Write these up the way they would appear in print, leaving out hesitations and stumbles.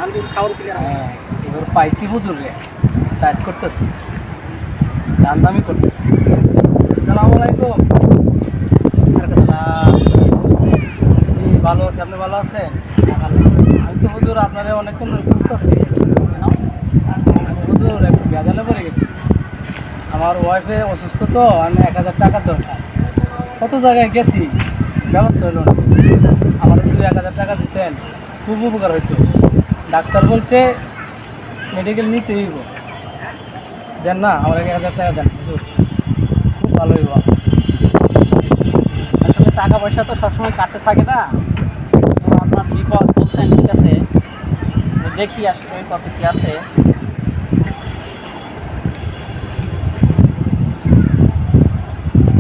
আমি sound clear. হ্যাঁ, এবার পাইছি হুজুর রে, সার্চ করতেছি, দাম দামি করতেছি। আসসালামু আলাইকুম। আসসালাম। জি, ভালো আছি, আপনি ভালো আছেন? আমি তো হুজুর আপনারে অনেকক্ষণ ধরে খুঁজতেছি। হুজুর একটু ভেজালে পড়ে গেছি। আমার ওয়াইফে অসুস্থ তো, আমি 1000 টাকা দরকার। কত জায়গায় গেছি, ব্যবস্থা হইল না। আমার যদি 1000 টাকা দিতেন খুব উপকার হইতো। ডাক্তার বলছে মেডিকেল নিতে হইব। দেন না, আমার 1000 টাকা দেন হুজুর, খুব ভালো হইব। আসলে টাকা পয়সা তো সবসময় কাছে থাকে না। তো আপনার বিপদ বলছেন, ঠিক আছে, তো দেখি আসলে কত কি আছে।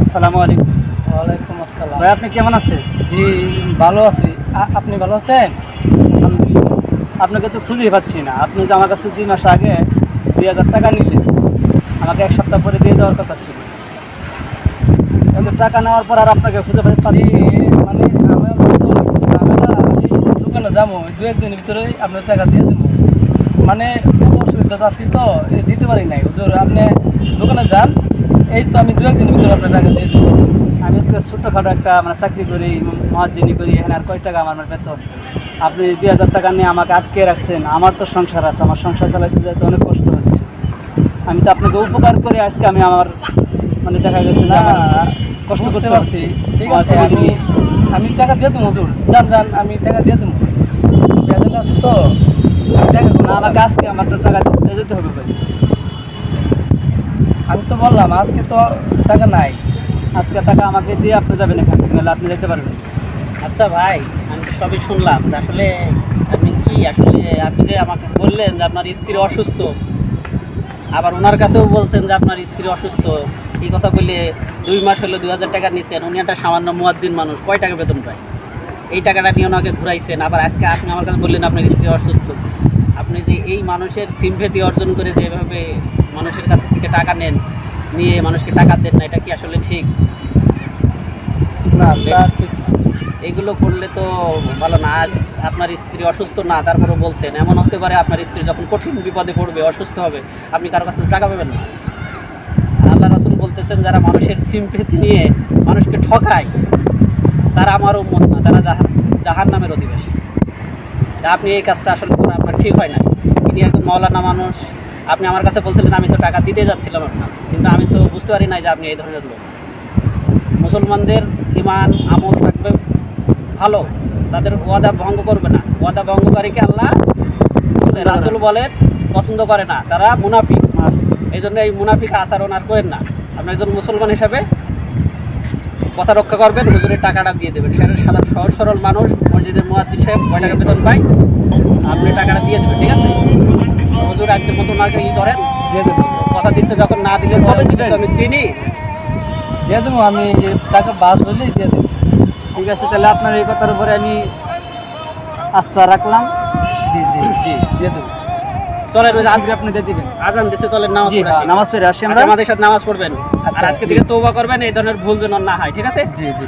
আসসালামু আলাইকুম। ওয়ালাইকুম আসসালাম। ভাই, আপনি কেমন আছেন? জি, ভালো আছি। আপনি ভালো আছেন? আলহামদুলিল্লাহ। আপনাকে তো খুঁজেই পাচ্ছি না। আপনি যে আমার কাছে 2 মাস আগে 2000 টাকা নিলেন, আমাকে 1 সপ্তাহ পরে দিয়ে দেওয়ার কথা ছিল। কিন্তু টাকা নেওয়ার পর আর আপনাকে খুঁজে পাচ্ছি জি, মানে আমার তো ঝামেলা, আমি দোকানে যাবো 2-1 দিনের ভিতরে আপনার টাকা দিয়ে দেবো। মানে খুব অসুবিধা আছি তো, এই দিতে পারি নাই হুজুর। আপনি দোকানে যান, এই তো আমি 2-1 দিনের ভিতরে আপনার টাকা দিয়ে দেবো। আমি তো ছোট্টখাটো একটা চাকরি করি, মহাজিনি করি, এখানে আর কয় টাকা আমার বেতন। আপনি 2000 টাকা নিয়ে আমাকে আটকে রাখছেন। আমার তো সংসার আছে, আমার সংসার চালাতে যেতে অনেক কষ্ট হচ্ছে। আমি তো আপনাকে উপকার করে আজকে আমি আমার মানে দেখা গেছে না, না কষ্ট বুঝতে করতে পারছি, পারছি। ঠিক আছে, আমি টাকা দিয়ে দেবো হুজুর। যান যান, আমি টাকা দিয়ে দেবো। বেতন আছে তো, আমি টাকা না, আমাকে আজকে আমার তো টাকা দিয়ে যেতে হবে ভাই। আমি তো বললাম আজকে তো টাকা নাই। আজকে টাকা আমাকে দিয়ে আপনি যাবেন এখান থেকে, নাহলে আপনি যেতে পারবেন। আচ্ছা ভাই, আমি তো সবই শুনলাম। তা আসলে আপনি যে আমাকে বললেন যে আপনার স্ত্রী অসুস্থ, আবার ওনার কাছেও বলছেন যে আপনার স্ত্রী অসুস্থ। এই কথা বলে 2 মাস হলো 2000 টাকা নিচ্ছেন। উনি একটা সামান্য মুয়াজ্জিন মানুষ, কয় টাকা বেতন পায়? এই টাকাটা নিয়ে ওনাকে ঘুরাইছেন, আবার আজকে আপনি আমার কাছে বললেন আপনার স্ত্রী অসুস্থ। আপনি যে এই মানুষের সিম্পেথি অর্জন করে যেভাবে মানুষের কাছ থেকে টাকা নেন, নিয়ে মানুষকে টাকা দেন না, এটা কি আসলে ঠিক? না, তা ঠিক। এগুলো করলে তো ভালো না। আজ আপনার স্ত্রী অসুস্থ না, তারপরেও বলছেন। এমন হতে পারে আপনার স্ত্রী যখন কঠিন বিপদে পড়বে, অসুস্থ হবে, আপনি কারো কাছ থেকে টাকা পাবেন না। আল্লাহ রাসূল বলতেছেন, যারা মানুষের সিম্পেথি নিয়ে মানুষকে ঠকায় তারা আমার উম্মত না, তারা জাহান্নামের অধিবাসী। তা আপনি এই কাজটা আসলে করা আপনার ঠিক হয় না। তিনি একজন মাওলানা মানুষ। আপনি আমার কাছে বলছিলেন আমি তো টাকা দিতে যাচ্ছিলাম আপনার, কিন্তু আমি তো বুঝতে পারি নাই যে আপনি এই ধরনের লোক। মুসলমানদের ঈমান আমল থাকবে ভালো, তাদের ওয়াদা ভঙ্গ করবে না। ওয়াদা ভঙ্গকারীকে আল্লাহ রাসূল বলেন পছন্দ করে না, তারা মুনাফিক। এই জন্য এই মুনাফিক আচরণ আর করেন না। আপনি একজন মুসলমান হিসাবে কথা রক্ষা করবেন, হুজুরের টাকাটা দিয়ে দেবেন। সেটা সাধারণ সহজ সরল মানুষ, মসজিদের মুয়াজ্জিন সাহেব কয় টাকা বেতন পায়, আপনি টাকাটা দিয়ে দেবেন, ঠিক আছে? হুজুর আজকের মতো ওনাকে করেন, দিয়ে দেবো, কথা দিচ্ছে, যখন না দিলে কবে দিবেন? আমি চিনি। দিয়ে দেবো। আমি টাকা বাস হলেই দিয়ে দেবো। ঠিক আছে, তাহলে আপনার এই কথার উপরে আমি আস্থা রাখলাম। জি জি জি, দিয়ে দেবো। চলেন, ওই যে আজকে আপনি দিয়ে দিবেন। আজান দিচ্ছে, চলেন নামাজ জি পড়ে হ্যাঁ, আসি। নামাজ পড়ে আসি আমরা। আচ্ছা, আমাদের সাথে নামাজ পড়বেন। আর আচ্ছা, আজকে জি। থেকে তওবা করবেন, এই ধরনের ভুল যেন না হয়, ঠিক আছে? জি জি।